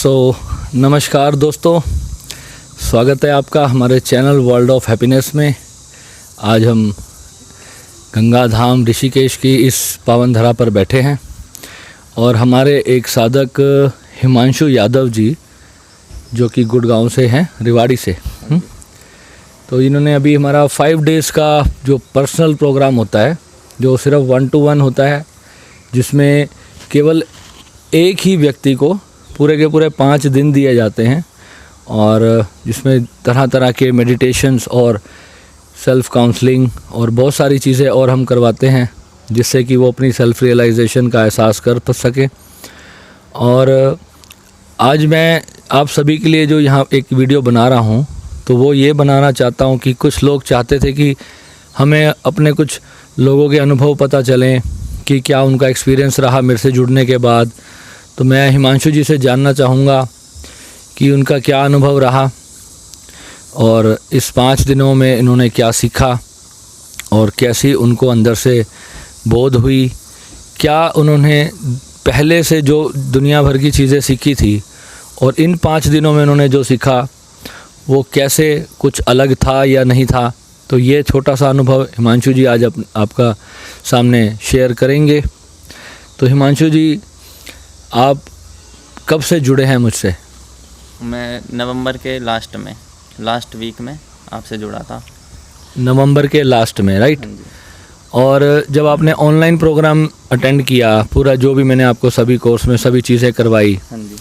नमस्कार दोस्तों, स्वागत है आपका हमारे चैनल वर्ल्ड ऑफ हैप्पीनेस में। आज हम गंगा धाम ऋषिकेश की इस पावन धरा पर बैठे हैं और हमारे एक साधक हिमांशु यादव जी, जो कि गुड़गांव से हैं, रेवाड़ी से। तो इन्होंने अभी हमारा 5 डेज़ का जो पर्सनल प्रोग्राम होता है, जो सिर्फ 1-to-1 होता है, जिसमें केवल एक ही व्यक्ति को पूरे के पूरे 5 दिन दिए जाते हैं और जिसमें तरह तरह के मेडिटेशंस और सेल्फ़ काउंसलिंग और बहुत सारी चीज़ें और हम करवाते हैं, जिससे कि वो अपनी सेल्फ़ रियलाइजेशन का एहसास कर सकें। और आज मैं आप सभी के लिए जो यहाँ एक वीडियो बना रहा हूँ, तो वो ये बनाना चाहता हूँ कि कुछ लोग चाहते थे कि हमें अपने कुछ लोगों के अनुभव पता चलें कि क्या उनका एक्सपीरियंस रहा मेरे से जुड़ने के बाद। तो मैं हिमांशु जी से जानना चाहूँगा कि उनका क्या अनुभव रहा और इस 5 दिनों में इन्होंने क्या सीखा और कैसी उनको अंदर से बोध हुई, क्या उन्होंने पहले से जो दुनिया भर की चीज़ें सीखी थी और इन 5 दिनों में उन्होंने जो सीखा वो कैसे कुछ अलग था या नहीं था। तो ये छोटा सा अनुभव हिमांशु जी आज आपका सामने शेयर करेंगे। तो हिमांशु जी, आप कब से जुड़े हैं मुझसे? मैं नवंबर के लास्ट वीक में आपसे जुड़ा था। नवंबर के लास्ट में, राइट? और जब आपने ऑनलाइन प्रोग्राम अटेंड किया, पूरा जो भी मैंने आपको सभी कोर्स में सभी चीज़ें करवाई, हाँ जी।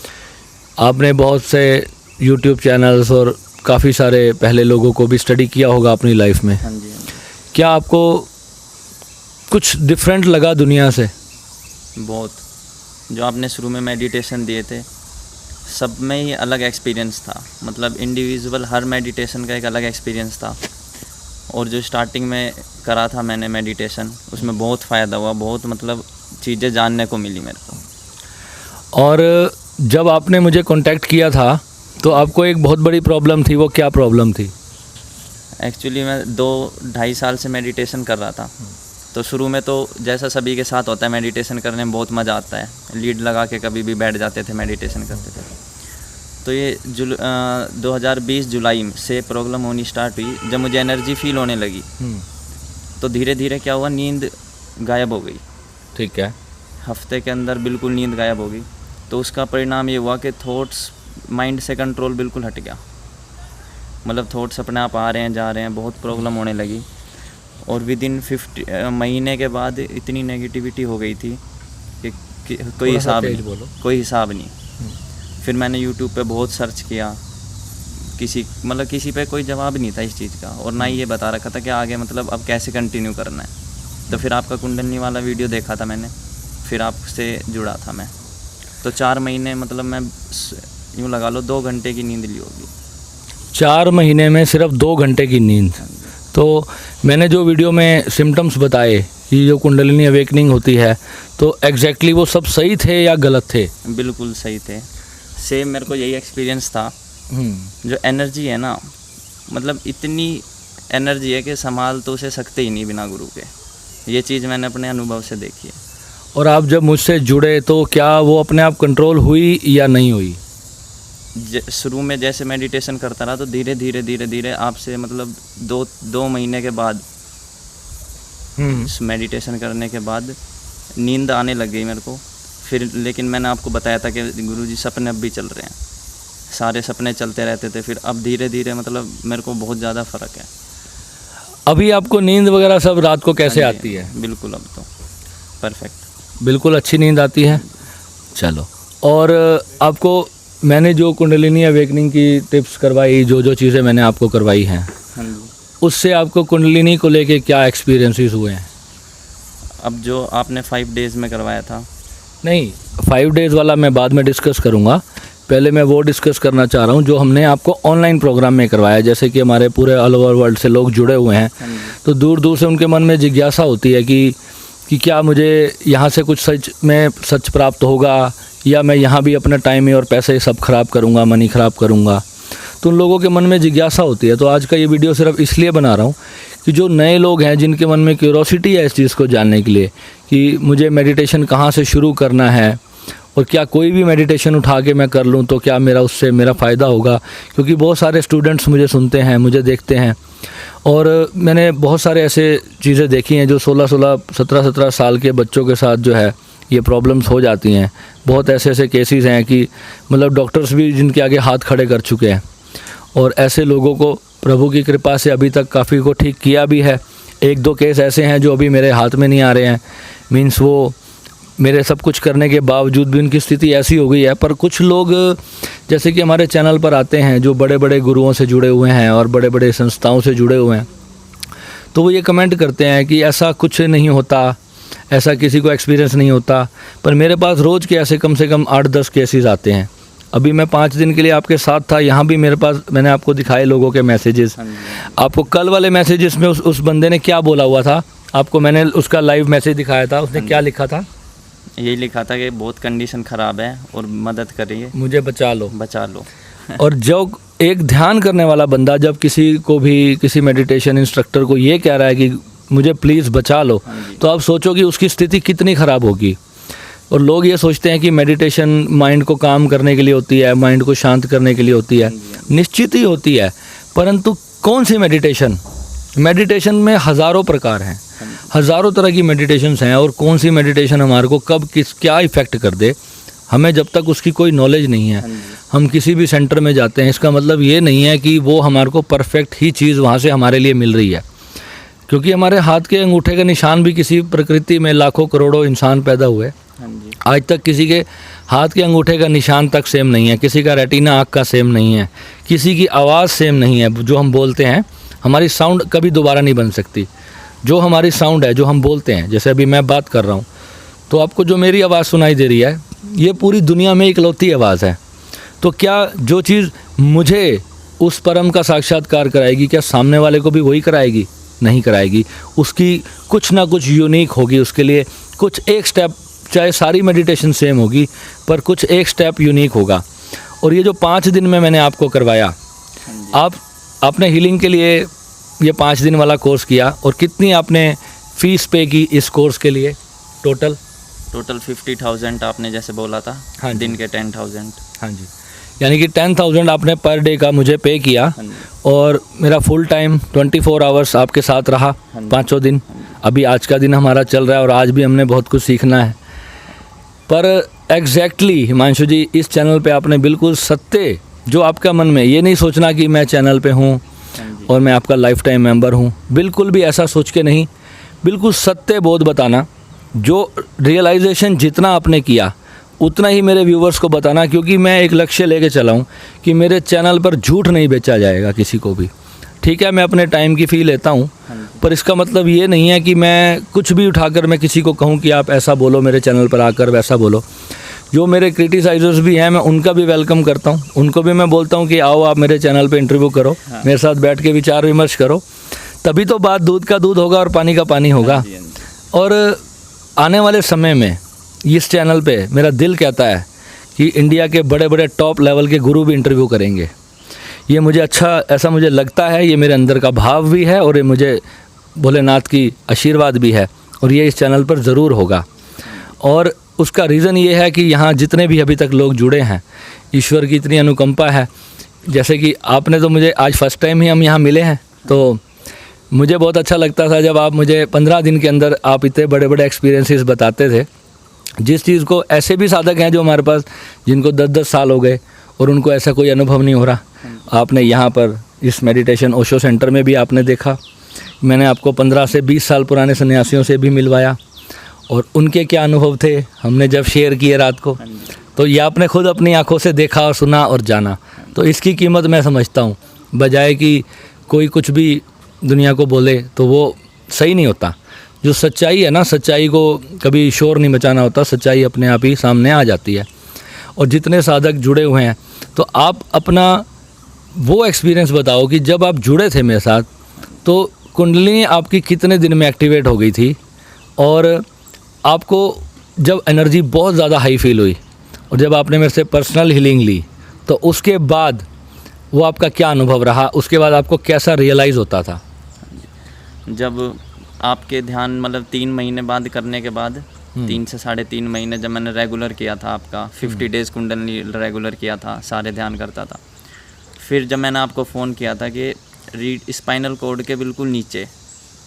आपने बहुत से यूट्यूब चैनल्स और काफ़ी सारे पहले लोगों को भी स्टडी किया होगा अपनी लाइफ में। हाँ जी। क्या आपको कुछ डिफरेंट लगा दुनिया से? बहुत। जो आपने शुरू में मेडिटेशन दिए थे, सब में ही अलग एक्सपीरियंस था। मतलब इंडिविजुअल हर मेडिटेशन का एक अलग एक्सपीरियंस था। और जो स्टार्टिंग में करा था मैंने मेडिटेशन, उसमें बहुत फ़ायदा हुआ, बहुत मतलब चीज़ें जानने को मिली मेरे को। और जब आपने मुझे कांटेक्ट किया था तो आपको एक बहुत बड़ी प्रॉब्लम थी, वो क्या प्रॉब्लम थी? एक्चुअली मैं 2-2.5 साल से मेडिटेशन कर रहा था। तो शुरू में तो जैसा सभी के साथ होता है, मेडिटेशन करने में बहुत मज़ा आता है, लीड लगा के कभी भी बैठ जाते थे, मेडिटेशन करते थे। तो ये 2020 जुलाई से प्रॉब्लम होनी स्टार्ट हुई, जब मुझे एनर्जी फील होने लगी। तो धीरे धीरे क्या हुआ, नींद गायब हो गई। ठीक है। हफ्ते के अंदर बिल्कुल नींद गायब हो गई। तो उसका परिणाम ये हुआ कि थॉट्स, माइंड से कंट्रोल बिल्कुल हट गया। मतलब थॉट्स अपने आप आ रहे हैं, जा रहे हैं, बहुत प्रॉब्लम होने लगी। और विदिन 50 महीने के बाद इतनी नेगेटिविटी हो गई थी कि कोई हिसाब नहीं। फिर मैंने यूट्यूब पे बहुत सर्च किया, किसी पे कोई जवाब नहीं था इस चीज़ का, और ना ही ये बता रखा था कि आगे मतलब अब कैसे कंटिन्यू करना है। तो फिर आपका कुंडलिनी वाला वीडियो देखा था मैंने, फिर आपसे जुड़ा था मैं। तो 4 महीने मतलब मैं यूँ लगा लो 2 घंटे की नींद ली होगी। 4 महीने में सिर्फ 2 घंटे की नींद। तो मैंने जो वीडियो में सिम्टम्स बताए कि जो कुंडलिनी अवेकनिंग होती है, तो एग्जैक्टली वो सब सही थे या गलत थे? बिल्कुल सही थे। सेम मेरे को यही एक्सपीरियंस था। जो एनर्जी है ना, मतलब इतनी एनर्जी है कि संभाल तो उसे सकते ही नहीं बिना गुरु के। ये चीज़ मैंने अपने अनुभव से देखी है। और आप जब मुझसे जुड़े तो क्या वो अपने आप कंट्रोल हुई या नहीं हुई? शुरू में जैसे मेडिटेशन करता रहा, तो धीरे धीरे आपसे मतलब 2 महीने के बाद मेडिटेशन करने के बाद नींद आने लग गई मेरे को। फिर लेकिन मैंने आपको बताया था कि गुरुजी सपने अब भी चल रहे हैं, सारे सपने चलते रहते थे। फिर अब धीरे धीरे मतलब मेरे को बहुत ज़्यादा फ़र्क है। अभी आपको नींद वगैरह सब रात को कैसे आती है? बिल्कुल, अब तो परफेक्ट, बिल्कुल अच्छी नींद आती है। चलो, और आपको मैंने जो कुंडलिनी अवेकनिंग की टिप्स करवाई, जो चीज़ें मैंने आपको करवाई हैं, उससे आपको कुंडलिनी को लेके क्या एक्सपीरियंसेस हुए हैं? अब जो आपने 5 डेज़ में करवाया था, नहीं, 5 डेज़ वाला मैं बाद में डिस्कस करूँगा। पहले मैं वो डिस्कस करना चाह रहा हूँ जो हमने आपको ऑनलाइन प्रोग्राम में करवाया। जैसे कि हमारे पूरे ऑल ओवर वर्ल्ड से लोग जुड़े हुए हैं, तो दूर दूर से उनके मन में जिज्ञासा होती है कि क्या मुझे यहाँ से कुछ सच प्राप्त होगा, या मैं यहाँ भी अपना टाइम और पैसे सब ख़राब करूँगा, मनी ख़राब करूँगा। तो उन लोगों के मन में जिज्ञासा होती है। तो आज का ये वीडियो सिर्फ इसलिए बना रहा हूँ कि जो नए लोग हैं, जिनके मन में क्यूरोसिटी है इस चीज़ को जानने के लिए कि मुझे मेडिटेशन कहाँ से शुरू करना है और क्या कोई भी मेडिटेशन उठा के मैं कर लूँ तो क्या मेरा उससे मेरा फ़ायदा होगा, क्योंकि बहुत सारे स्टूडेंट्स मुझे सुनते हैं, मुझे देखते हैं, और मैंने बहुत सारे ऐसे चीज़ें देखी हैं जो 16-16, 17-17 साल के बच्चों के साथ जो है ये प्रॉब्लम्स हो जाती हैं। बहुत ऐसे ऐसे केसेस हैं कि मतलब डॉक्टर्स भी जिनके आगे हाथ खड़े कर चुके हैं, और ऐसे लोगों को प्रभु की कृपा से अभी तक काफ़ी को ठीक किया भी है। 1-2 केस ऐसे हैं जो अभी मेरे हाथ में नहीं आ रहे हैं, मीन्स वो मेरे सब कुछ करने के बावजूद भी उनकी स्थिति ऐसी हो गई है। पर कुछ लोग जैसे कि हमारे चैनल पर आते हैं जो बड़े बड़े गुरुओं से जुड़े हुए हैं और बड़े बड़े संस्थाओं से जुड़े हुए हैं, तो वो ये कमेंट करते हैं कि ऐसा कुछ नहीं होता, ऐसा किसी को एक्सपीरियंस नहीं होता। पर मेरे पास रोज़ के ऐसे कम से कम 8-10 केसेस आते हैं। अभी मैं 5 दिन के लिए आपके साथ था, यहाँ भी मेरे पास मैंने आपको दिखाए लोगों के मैसेजेस। आपको कल वाले मैसेजेस में उस बंदे ने क्या बोला हुआ था, आपको मैंने उसका लाइव मैसेज दिखाया था। उसने क्या लिखा था? यही लिखा था कि बहुत कंडीशन ख़राब है और मदद करिए, मुझे बचा लो, बचा लो। और जो एक ध्यान करने वाला बंदा जब किसी को भी, किसी मेडिटेशन इंस्ट्रक्टर को ये कह रहा है कि मुझे प्लीज़ बचा लो, तो आप सोचो कि उसकी स्थिति कितनी ख़राब होगी। और लोग ये सोचते हैं कि मेडिटेशन माइंड को काम करने के लिए होती है, माइंड को शांत करने के लिए होती है। निश्चित ही होती है, परंतु कौन सी मेडिटेशन? मेडिटेशन में हज़ारों प्रकार हैं, हज़ारों तरह की मेडिटेशंस हैं, और कौन सी मेडिटेशन हमारे को कब किस क्या इफ़ेक्ट कर दे, हमें जब तक उसकी कोई नॉलेज नहीं है, हम किसी भी सेंटर में जाते हैं, इसका मतलब ये नहीं है कि वो हमारे को परफेक्ट ही चीज़ वहाँ से हमारे लिए मिल रही है। क्योंकि हमारे हाथ के अंगूठे का निशान भी किसी प्रकृति में लाखों करोड़ों इंसान पैदा हुए, आज तक किसी के हाथ के अंगूठे का निशान तक सेम नहीं है, किसी का रेटिना आँख का सेम नहीं है, किसी की आवाज़ सेम नहीं है। जो हम बोलते हैं, हमारी साउंड कभी दोबारा नहीं बन सकती। जो हमारी साउंड है, जो हम बोलते हैं, जैसे अभी मैं बात कर रहा हूँ तो आपको जो मेरी आवाज़ सुनाई दे रही है, ये पूरी दुनिया में इकलौती आवाज़ है। तो क्या जो चीज़ मुझे उस परम का साक्षात्कार कराएगी, क्या सामने वाले को भी वही कराएगी? नहीं कराएगी। उसकी कुछ ना कुछ यूनिक होगी, उसके लिए कुछ एक स्टेप, चाहे सारी मेडिटेशन सेम होगी पर कुछ एक स्टेप यूनिक होगा। और ये जो 5 दिन में मैंने आपको करवाया, आपने हीलिंग के लिए ये 5 दिन वाला कोर्स किया, और कितनी आपने फ़ीस पे की इस कोर्स के लिए? टोटल 50,000 आपने जैसे बोला था। हाँ जी। दिन के 10,000। हाँ जी, यानी कि 10,000 आपने पर डे का मुझे पे किया, और मेरा फुल टाइम 24 आवर्स आपके साथ रहा 5 दिन। अभी आज का दिन हमारा चल रहा है और आज भी हमने बहुत कुछ सीखना है। पर एग्जैक्टली हिमांशु जी, इस चैनल पे आपने बिल्कुल सत्य, जो आपका मन में, ये नहीं सोचना कि मैं चैनल पे हूँ और मैं आपका लाइफ टाइम मेंबर हूँ, बिल्कुल भी ऐसा सोच के नहीं, बिल्कुल सत्य बोध बताना। जो रियलाइजेशन जितना आपने किया उतना ही मेरे व्यूवर्स को बताना, क्योंकि मैं एक लक्ष्य लेके चला हूँ कि मेरे चैनल पर झूठ नहीं बेचा जाएगा किसी को भी। ठीक है, मैं अपने टाइम की फ़ी लेता हूँ, पर इसका मतलब ये नहीं है कि मैं कुछ भी उठाकर मैं किसी को कहूँ कि आप ऐसा बोलो मेरे चैनल पर आकर, वैसा बोलो। जो मेरे क्रिटिसाइजर्स भी हैं, मैं उनका भी वेलकम करता हूँ, उनको भी मैं बोलता हूँ कि आओ आप मेरे चैनल पे इंटरव्यू करो, मेरे साथ बैठ के विचार विमर्श करो, तभी तो बात दूध का दूध होगा और पानी का पानी होगा। और आने वाले समय में इस चैनल पे मेरा दिल कहता है कि इंडिया के बड़े बड़े टॉप लेवल के गुरु भी इंटरव्यू करेंगे। ये मुझे ऐसा मुझे लगता है, ये मेरे अंदर का भाव भी है, और ये मुझे भोलेनाथ की आशीर्वाद भी है, और ये इस चैनल पर ज़रूर होगा। और उसका रीज़न ये है कि यहाँ जितने भी अभी तक लोग जुड़े हैं, ईश्वर की इतनी अनुकंपा है। जैसे कि आपने तो मुझे आज फर्स्ट टाइम ही हम यहाँ मिले हैं, तो मुझे बहुत अच्छा लगता था जब आप मुझे 15 दिन के अंदर आप इतने बड़े बड़े एक्सपीरियंसेस बताते थे, जिस चीज़ को ऐसे भी साधक हैं जो हमारे पास, जिनको 10-10 साल हो गए और उनको ऐसा कोई अनुभव नहीं हो रहा। आपने यहाँ पर इस मेडिटेशन ओशो सेंटर में भी आपने देखा, मैंने आपको 15 से 20 साल पुराने सन्यासियों से भी मिलवाया, और उनके क्या अनुभव थे हमने जब शेयर किए रात को, तो ये आपने खुद अपनी आंखों से देखा और सुना और जाना। तो इसकी कीमत मैं समझता हूँ, बजाय कि कोई कुछ भी दुनिया को बोले तो वो सही नहीं होता। जो सच्चाई है ना, सच्चाई को कभी शोर नहीं मचाना होता, सच्चाई अपने आप ही सामने आ जाती है। और जितने साधक जुड़े हुए हैं, तो आप अपना वो एक्सपीरियंस बताओ कि जब आप जुड़े थे मेरे साथ, तो कुंडलिनी आपकी कितने दिन में एक्टिवेट हो गई थी, और आपको जब एनर्जी बहुत ज़्यादा हाई फील हुई, और जब आपने मेरे से पर्सनल हीलिंग ली, तो उसके बाद वो आपका क्या अनुभव रहा, उसके बाद आपको कैसा रियलाइज़ होता था? जब आपके ध्यान मतलब 3 महीने बाद करने के बाद 3 से 3.5 महीने जब मैंने रेगुलर किया था आपका 50 डेज़ कुंडलनी रेगुलर किया था, सारे ध्यान करता था। फिर जब मैंने आपको फ़ोन किया था कि स्पाइनल कॉर्ड के बिल्कुल नीचे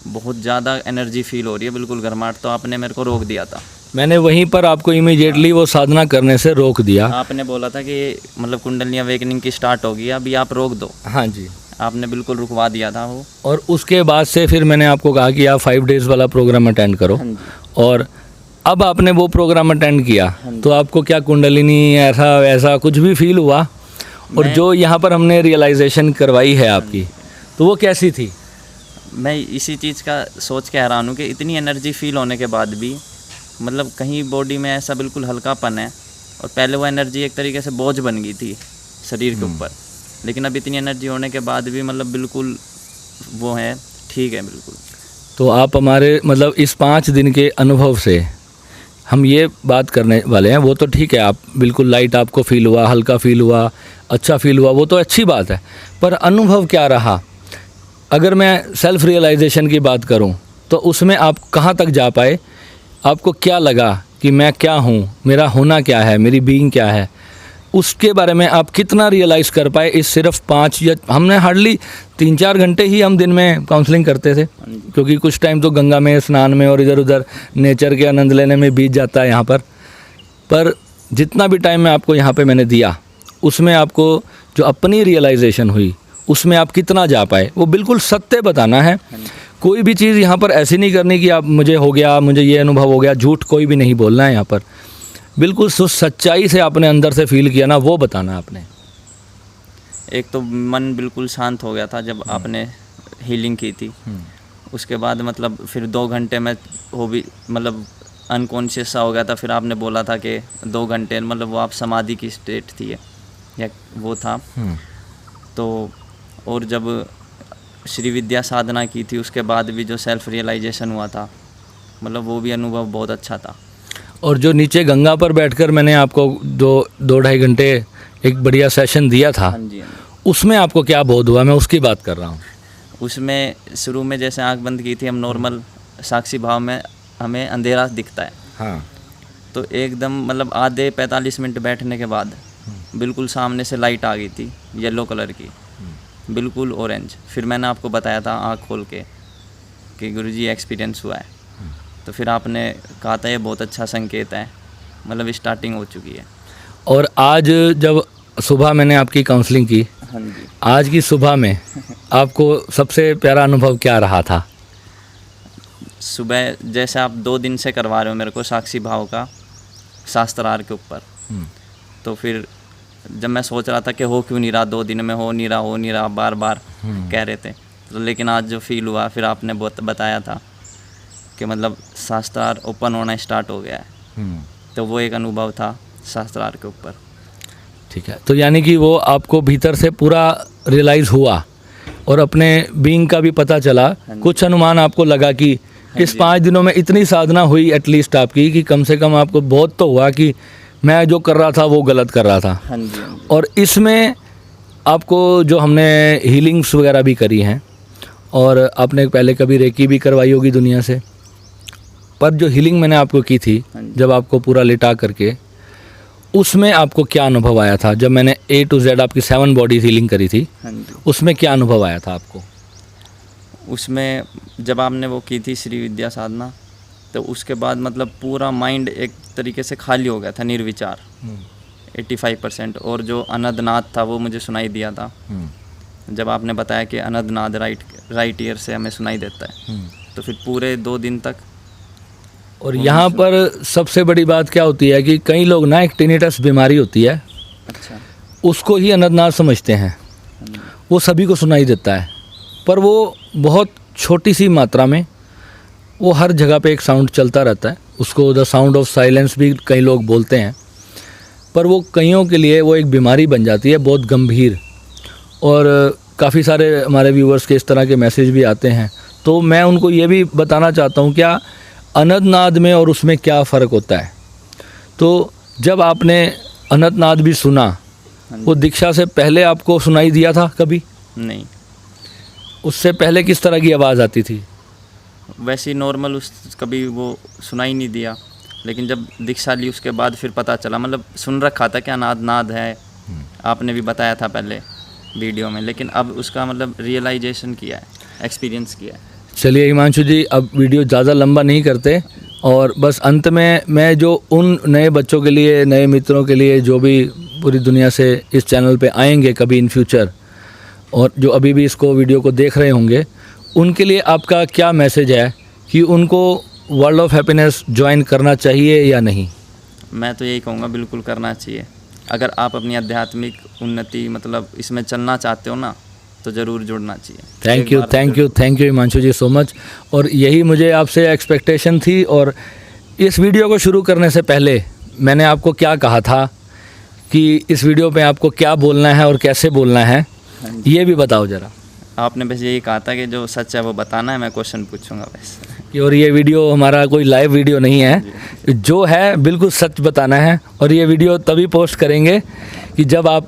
बहुत ज़्यादा एनर्जी फील हो रही है, बिल्कुल गर्माहट, तो आपने मेरे को रोक दिया था। मैंने वहीं पर आपको इमीडिएटली वो साधना करने से रोक दिया। आपने बोला था कि मतलब कुंडलनी अवेकनिंग की स्टार्ट होगी, अभी आप रोक दो। हाँ जी। आपने बिल्कुल रुकवा दिया था वो। और उसके बाद से फिर मैंने आपको कहा कि आप 5 डेज़ वाला प्रोग्राम अटेंड करो। हाँ जी। और अब आपने वो प्रोग्राम अटेंड किया तो आपको क्या कुंडलिनी ऐसा वैसा कुछ भी फील हुआ? और जो यहाँ पर हमने रियलाइजेशन करवाई है आपकी, तो वो कैसी थी? मैं इसी चीज़ का सोच के हैरान हूँ कि इतनी एनर्जी फील होने के बाद भी मतलब कहीं बॉडी में ऐसा बिल्कुल हल्कापन है, और पहले वो एनर्जी एक तरीके से बोझ बन गई थी शरीर के ऊपर, लेकिन अब इतनी एनर्जी होने के बाद भी मतलब बिल्कुल वो है, ठीक है बिल्कुल। तो आप हमारे मतलब इस 5 दिन के अनुभव से हम ये बात करने वाले हैं, वो तो ठीक है, आप बिल्कुल लाइट आपको फील हुआ, हल्का फील हुआ, अच्छा फील हुआ, वो तो अच्छी बात है, पर अनुभव क्या रहा? अगर मैं सेल्फ रियलाइजेशन की बात करूं तो उसमें आप कहां तक जा पाए? आपको क्या लगा कि मैं क्या हूं, मेरा होना क्या है, मेरी बीइंग क्या है, उसके बारे में आप कितना रियलाइज़ कर पाए इस सिर्फ 5 या हमने हार्डली 3-4 घंटे ही हम दिन में काउंसलिंग करते थे, क्योंकि कुछ टाइम तो गंगा में स्नान में और इधर उधर नेचर के आनंद लेने में बीत जाता है यहाँ पर जितना भी टाइम मैं आपको यहाँ पे मैंने दिया, उसमें आपको जो अपनी रियलाइजेशन हुई उसमें आप कितना जा पाए, वो बिल्कुल सत्य बताना है। कोई भी चीज़ यहाँ पर ऐसी नहीं करनी कि आप मुझे हो गया, मुझे ये अनुभव हो गया, झूठ कोई भी नहीं बोलना है यहाँ पर। बिल्कुल सच्चाई से आपने अंदर से फील किया ना, वो बताना आपने। एक तो मन बिल्कुल शांत हो गया था जब आपने हीलिंग की थी, उसके बाद मतलब फिर 2 घंटे में वो भी मतलब अनकॉन्शियस सा हो गया था। फिर आपने बोला था कि 2 घंटे मतलब वो आप समाधि की स्टेट थी या वो था। तो और जब श्री विद्या साधना की थी उसके बाद भी जो सेल्फ रियलाइजेशन हुआ था, मतलब वो भी अनुभव बहुत अच्छा था। और जो नीचे गंगा पर बैठकर मैंने आपको 2-2.5 घंटे एक बढ़िया सेशन दिया था, हाँ जी, उसमें आपको क्या बोध हुआ? मैं उसकी बात कर रहा हूँ। उसमें शुरू में जैसे आंख बंद की थी हम, नॉर्मल साक्षी भाव में हमें अंधेरा दिखता है। हाँ। तो एकदम मतलब आधे 45 मिनट बैठने के बाद बिल्कुल सामने से लाइट आ गई थी, येलो कलर की, बिल्कुल ऑरेंज। फिर मैंने आपको बताया था आँख खोल के कि गुरुजी एक्सपीरियंस हुआ है, तो फिर आपने कहा था ये बहुत अच्छा संकेत है, मतलब स्टार्टिंग हो चुकी है। और आज जब सुबह मैंने आपकी काउंसलिंग की, हाँ जी, आज की सुबह में आपको सबसे प्यारा अनुभव क्या रहा था? सुबह जैसे आप 2 दिन से करवा रहे हो मेरे को साक्षी भाव का शास्त्रार के ऊपर, तो फिर जब मैं सोच रहा था कि हो क्यों नहीं रहा, 2 दिन में हो नहीं रहा, बार बार कह रहे थे, तो लेकिन आज जो फील हुआ, फिर आपने बताया था कि मतलब शास्त्रार ओपन होना स्टार्ट हो गया है, तो वो एक अनुभव था शास्त्रार के ऊपर। ठीक है, तो यानी कि वो आपको भीतर से पूरा रियलाइज़ हुआ और अपने बीइंग का भी पता चला, कुछ अनुमान आपको लगा कि इस 5 दिनों में इतनी साधना हुई एटलीस्ट आपकी कि कम से कम आपको बहुत तो हुआ कि मैं जो कर रहा था वो गलत कर रहा था। हाँ जी, हाँ जी। और इसमें आपको जो हमने हीलिंग्स वगैरह भी करी हैं, और आपने पहले कभी रेकी भी करवाई होगी दुनिया से, पर जो हीलिंग मैंने आपको की थी जब आपको पूरा लिटा करके, उसमें आपको क्या अनुभव आया था? जब मैंने A to Z आपकी 7 बॉडी हीलिंग करी थी, हाँ जी, उसमें क्या अनुभव आया था आपको? उसमें जब आपने वो की थी श्री विद्या साधना, तो उसके बाद मतलब पूरा माइंड एक तरीके से खाली हो गया था, निर्विचार 85%। और जो अनदनाद था वो मुझे सुनाई दिया था। जब आपने बताया कि अनदनाद राइट ईयर से हमें सुनाई देता है, तो फिर पूरे 2 दिन तक। और यहाँ पर सबसे बड़ी बात क्या होती है कि कई लोग ना, एक टिनिटस बीमारी होती है, अच्छा, उसको ही अनदनाद समझते हैं, वो सभी को सुनाई देता है, पर वो बहुत छोटी सी मात्रा में, वो हर जगह पे एक साउंड चलता रहता है, उसको द साउंड ऑफ साइलेंस भी कई लोग बोलते हैं, पर वो कईयों के लिए वो एक बीमारी बन जाती है, बहुत गंभीर। और काफ़ी सारे हमारे व्यूअर्स के इस तरह के मैसेज भी आते हैं, तो मैं उनको ये भी बताना चाहता हूँ क्या अनंतनाद में और उसमें क्या फ़र्क होता है। तो जब आपने अनंतनाद भी सुना, वो दीक्षा से पहले आपको सुनाई दिया था कभी? नहीं, उससे पहले किस तरह की आवाज़ आती थी? वैसे ही नॉर्मल, कभी वो सुनाई नहीं दिया। लेकिन जब दीक्षा ली उसके बाद फिर पता चला, मतलब सुन रखा था क्या नाद है, आपने भी बताया था पहले वीडियो में, लेकिन अब उसका मतलब रियलाइजेशन किया है, एक्सपीरियंस किया है। चलिए हिमांशु जी, अब वीडियो ज़्यादा लंबा नहीं करते और बस अंत में मैं जो उन नए बच्चों के लिए, नए मित्रों के लिए जो भी पूरी दुनिया से इस चैनल पे आएंगे कभी इन फ्यूचर, और जो अभी भी इसको वीडियो को देख रहे होंगे, उनके लिए आपका क्या मैसेज है कि उनको वर्ल्ड ऑफ हैप्पीनेस ज्वाइन करना चाहिए या नहीं? मैं तो यही कहूँगा, बिल्कुल करना चाहिए। अगर आप अपनी आध्यात्मिक उन्नति मतलब इसमें चलना चाहते हो ना, तो ज़रूर जुड़ना चाहिए। Thank you Himanshu ji so much. और यही मुझे आपसे एक्सपेक्टेशन थी। और इस वीडियो को शुरू करने से पहले मैंने आपको क्या कहा था कि इस वीडियो पे आपको क्या बोलना है और कैसे बोलना है, ये भी बताओ ज़रा। आपने बस यही कहा था कि जो सच है वो बताना है, मैं क्वेश्चन पूछूंगा बस। और ये वीडियो हमारा कोई लाइव वीडियो नहीं है, जो है बिल्कुल सच बताना है। और ये वीडियो तभी पोस्ट करेंगे कि जब आप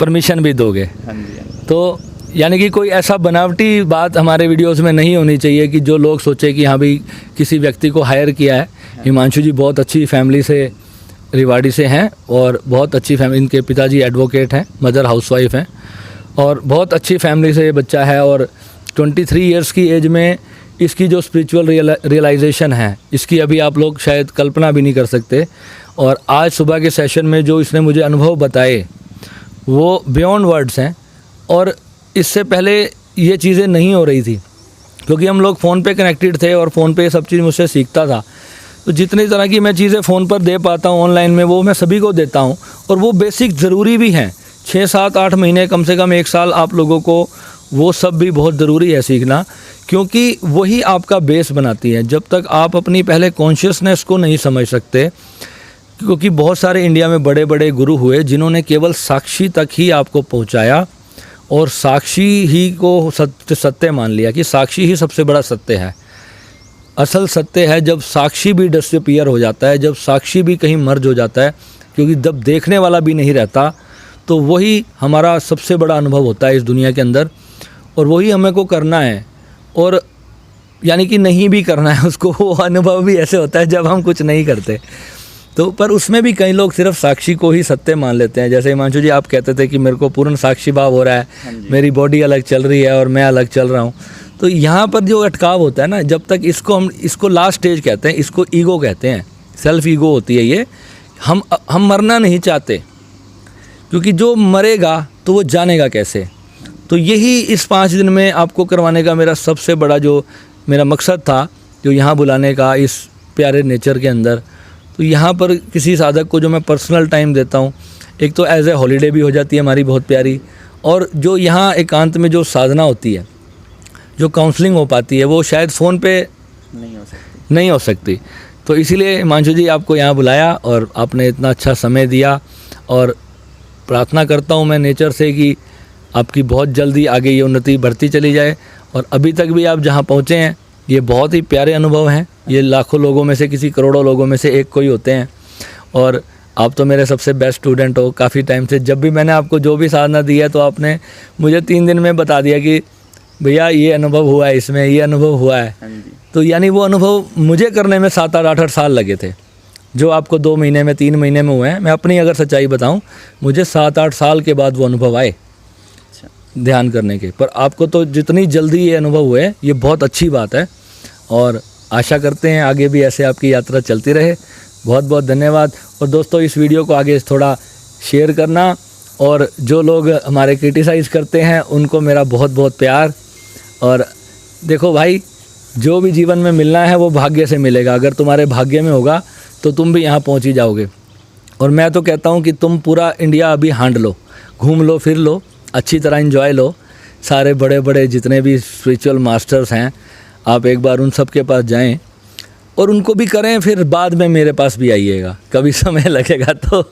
परमिशन भी दोगे। हाँ जी। तो यानी कि कोई ऐसा बनावटी बात हमारे वीडियोस में नहीं होनी चाहिए कि जो लोग सोचे कि हाँ भाई किसी व्यक्ति को हायर किया है। हिमांशु जी बहुत अच्छी फैमिली से, रेवाड़ी से हैं और बहुत अच्छी फैमिली, इनके पिताजी एडवोकेट हैं, मदर हाउसवाइफ हैं और बहुत अच्छी फैमिली से ये बच्चा है। और 23 इयर्स की एज में इसकी जो स्पिरिचुअल रियलाइजेशन है, इसकी अभी आप लोग शायद कल्पना भी नहीं कर सकते। और आज सुबह के सेशन में जो इसने मुझे अनुभव बताए वो बियॉन्ड वर्ड्स हैं। और इससे पहले ये चीज़ें नहीं हो रही थी, क्योंकि हम लोग फ़ोन पे कनेक्टेड थे और फ़ोन पे सब चीज़ मुझसे सीखता था। तो जितनी तरह की मैं चीज़ें फ़ोन पर दे पाता हूँ ऑनलाइन में, वो मैं सभी को देता हूँ। और वो बेसिक ज़रूरी भी हैं। 6, 7, 8 महीने, कम से कम 1 साल आप लोगों को वो सब भी बहुत ज़रूरी है सीखना, क्योंकि वही आपका बेस बनाती है। जब तक आप अपनी पहले कॉन्शियसनेस को नहीं समझ सकते, क्योंकि बहुत सारे इंडिया में बड़े बड़े गुरु हुए जिन्होंने केवल साक्षी तक ही आपको पहुंचाया और साक्षी ही को सत्य मान लिया कि साक्षी ही सबसे बड़ा सत्य है। असल सत्य है जब साक्षी भी डिसअपीयर हो जाता है, जब साक्षी भी कहीं मर्ज हो जाता है, क्योंकि जब देखने वाला भी नहीं रहता, तो वही हमारा सबसे बड़ा अनुभव होता है इस दुनिया के अंदर। और वही हमें को करना है, और यानी कि नहीं भी करना है उसको। वो अनुभव भी ऐसे होता है जब हम कुछ नहीं करते। तो पर उसमें भी कई लोग सिर्फ साक्षी को ही सत्य मान लेते हैं। जैसे हिमांशु जी आप कहते थे कि मेरे को पूर्ण साक्षी भाव हो रहा है, मेरी बॉडी अलग चल रही है और मैं अलग चल रहा हूँ। तो यहाँ पर जो अटकाव होता है ना, जब तक इसको लास्ट स्टेज कहते हैं, इसको ईगो कहते हैं, सेल्फ ईगो होती है ये। हम मरना नहीं चाहते, क्योंकि जो मरेगा तो वो जानेगा कैसे। तो यही इस 5 दिन में आपको करवाने का मेरा सबसे बड़ा जो मेरा मकसद था, जो यहाँ बुलाने का इस प्यारे नेचर के अंदर। तो यहाँ पर किसी साधक को जो मैं पर्सनल टाइम देता हूँ, एक तो एज ए हॉलीडे भी हो जाती है हमारी बहुत प्यारी, और जो यहाँ एकांत में जो साधना होती है, जो काउंसलिंग हो पाती है, वो शायद फ़ोन पे नहीं हो सकती। तो इसीलिए हिमांशु जी आपको यहाँ बुलाया और आपने इतना अच्छा समय दिया। और प्रार्थना करता हूँ मैं नेचर से कि आपकी बहुत जल्दी आगे ये उन्नति बढ़ती चली जाए। और अभी तक भी आप जहाँ पहुँचे हैं, ये बहुत ही प्यारे अनुभव हैं। ये लाखों लोगों में से, किसी करोड़ों लोगों में से एक कोई होते हैं। और आप तो मेरे सबसे बेस्ट स्टूडेंट हो काफ़ी टाइम से। जब भी मैंने आपको जो भी साधना दी है, तो आपने मुझे 3 दिन में बता दिया कि भैया ये अनुभव हुआ है, इसमें ये अनुभव हुआ है। तो यानी वो अनुभव मुझे करने में 7, 8 साल लगे थे, जो आपको 2 महीने में, 3 महीने में हुए हैं। मैं अपनी अगर सच्चाई बताऊं, मुझे 7, 8 साल के बाद वो अनुभव आए ध्यान करने के। पर आपको तो जितनी जल्दी ये अनुभव हुए, ये बहुत अच्छी बात है। और आशा करते हैं आगे भी ऐसे आपकी यात्रा चलती रहे। बहुत बहुत धन्यवाद। और दोस्तों, इस वीडियो को आगे थोड़ा शेयर करना, और जो लोग हमारे क्रिटिसाइज़ करते हैं उनको मेरा बहुत बहुत प्यार। और देखो भाई, जो भी जीवन में मिलना है वो भाग्य से मिलेगा। अगर तुम्हारे भाग्य में होगा तो तुम भी यहाँ पहुँच ही जाओगे। और मैं तो कहता हूँ कि तुम पूरा इंडिया अभी हांड लो, घूम लो, फिर लो, अच्छी तरह एंजॉय लो। सारे बड़े बड़े जितने भी स्पिरिचुअल मास्टर्स हैं, आप एक बार उन सब के पास जाएं और उनको भी करें, फिर बाद में मेरे पास भी आइएगा कभी समय लगेगा तो।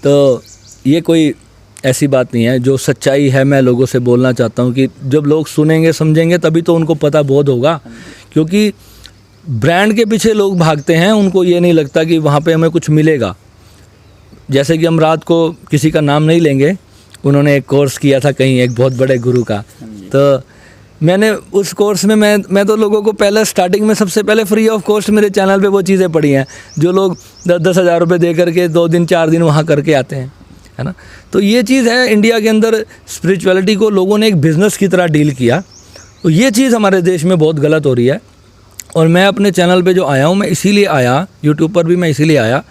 तो ये कोई ऐसी बात नहीं है, जो सच्चाई है मैं लोगों से बोलना चाहता हूँ कि जब लोग सुनेंगे, समझेंगे, तभी तो उनको पता बोध होगा। क्योंकि ब्रांड के पीछे लोग भागते हैं, उनको ये नहीं लगता कि वहाँ पे हमें कुछ मिलेगा। जैसे कि हम रात को किसी का नाम नहीं लेंगे, उन्होंने एक कोर्स किया था कहीं एक बहुत बड़े गुरु का, तो मैंने उस कोर्स में मैं तो लोगों को पहले स्टार्टिंग में सबसे पहले फ्री ऑफ कॉस्ट मेरे चैनल पे वो चीज़ें पढ़ी हैं जो लोग 10-10 हज़ार रुपये दे करके 2 दिन 4 दिन वहाँ करके आते हैं, है ना। तो ये चीज़ है, इंडिया के अंदर स्पिरिचुअलिटी को लोगों ने एक बिज़नेस की तरह डील किया, तो ये चीज़ हमारे देश में बहुत गलत हो रही है। और मैं अपने चैनल पे जो आया हूँ, मैं इसीलिए आया, यूट्यूब पर भी मैं इसीलिए आया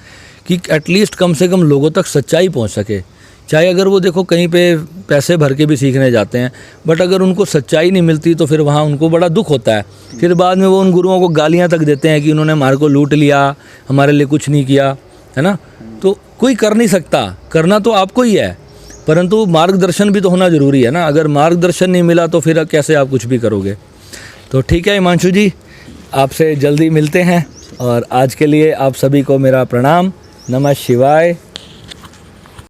कि एटलीस्ट कम से कम लोगों तक सच्चाई पहुँच सके। चाहे अगर वो देखो कहीं पे पैसे भर के भी सीखने जाते हैं, बट अगर उनको सच्चाई नहीं मिलती तो फिर वहाँ उनको बड़ा दुख होता है। फिर बाद में वो उन गुरुओं को गालियाँ तक देते हैं कि उन्होंने हमारे को लूट लिया, हमारे लिए कुछ नहीं किया, है ना। तो कोई कर नहीं सकता, करना तो आपको ही है, परंतु मार्गदर्शन भी तो होना ज़रूरी है ना। अगर मार्गदर्शन नहीं मिला तो फिर कैसे आप कुछ भी करोगे। तो ठीक है हिमांशु जी, आपसे जल्दी मिलते हैं, और आज के लिए आप सभी को मेरा प्रणाम। नमः शिवाय।